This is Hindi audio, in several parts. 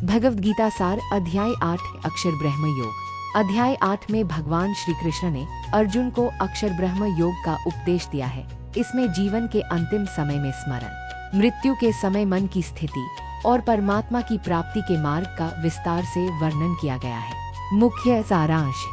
भगवद गीता सार अध्याय 8 अक्षर ब्रह्म योग। अध्याय 8 में भगवान श्री कृष्ण ने अर्जुन को अक्षर ब्रह्म योग का उपदेश दिया है। इसमें जीवन के अंतिम समय में स्मरण, मृत्यु के समय मन की स्थिति और परमात्मा की प्राप्ति के मार्ग का विस्तार से वर्णन किया गया है। मुख्य सारांश,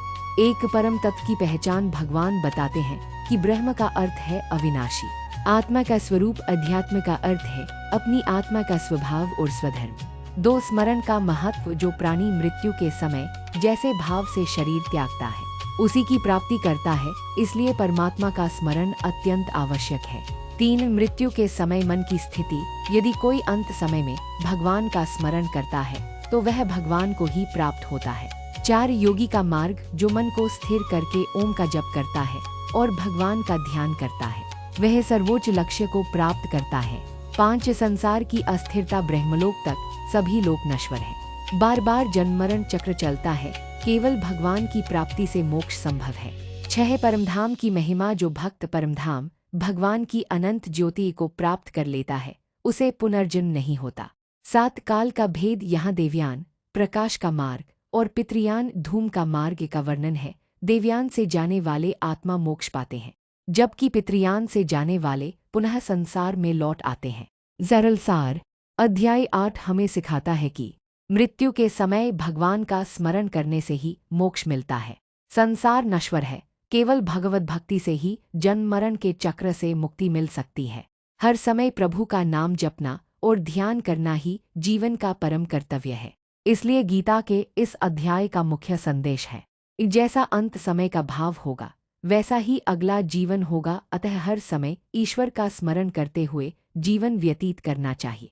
एक परम तत्व की पहचान भगवान बताते हैं कि ब्रह्म का अर्थ है अविनाशी, आत्मा का स्वरूप, अध्यात्म का अर्थ है अपनी आत्मा का स्वभाव और स्वधर्म। दो, स्मरण का महत्व, जो प्राणी मृत्यु के समय जैसे भाव से शरीर त्यागता है उसी की प्राप्ति करता है, इसलिए परमात्मा का स्मरण अत्यंत आवश्यक है। 3, मृत्यु के समय मन की स्थिति, यदि कोई अंत समय में भगवान का स्मरण करता है तो वह भगवान को ही प्राप्त होता है। 4, योगी का मार्ग, जो मन को स्थिर करके ओम का जप करता है और भगवान का ध्यान करता है वह सर्वोच्च लक्ष्य को प्राप्त करता है। 5, संसार की अस्थिरता, ब्रह्मलोक तक सभी लोग नश्वर हैं, बार बार जन्म मरण चक्र चलता है, केवल भगवान की प्राप्ति से मोक्ष संभव है। 6, परमधाम की महिमा, जो भक्त परमधाम भगवान की अनंत ज्योति को प्राप्त कर लेता है उसे पुनर्जन्म नहीं होता। 7, काल का भेद, यहाँ देवयान प्रकाश का मार्ग और पितृयान धूम का मार्ग का वर्णन है। देवयान से जाने वाले आत्मा मोक्ष पाते हैं, जबकि पितृयान से जाने वाले पुनः संसार में लौट आते हैं। सरल सार, अध्याय 8 हमें सिखाता है कि मृत्यु के समय भगवान का स्मरण करने से ही मोक्ष मिलता है। संसार नश्वर है, केवल भगवत भक्ति से ही जन्म मरण के चक्र से मुक्ति मिल सकती है। हर समय प्रभु का नाम जपना और ध्यान करना ही जीवन का परम कर्तव्य है। इसलिए गीता के इस अध्याय का मुख्य संदेश है, जैसा अंत समय का भाव होगा वैसा ही अगला जीवन होगा, अतः हर समय ईश्वर का स्मरण करते हुए जीवन व्यतीत करना चाहिए।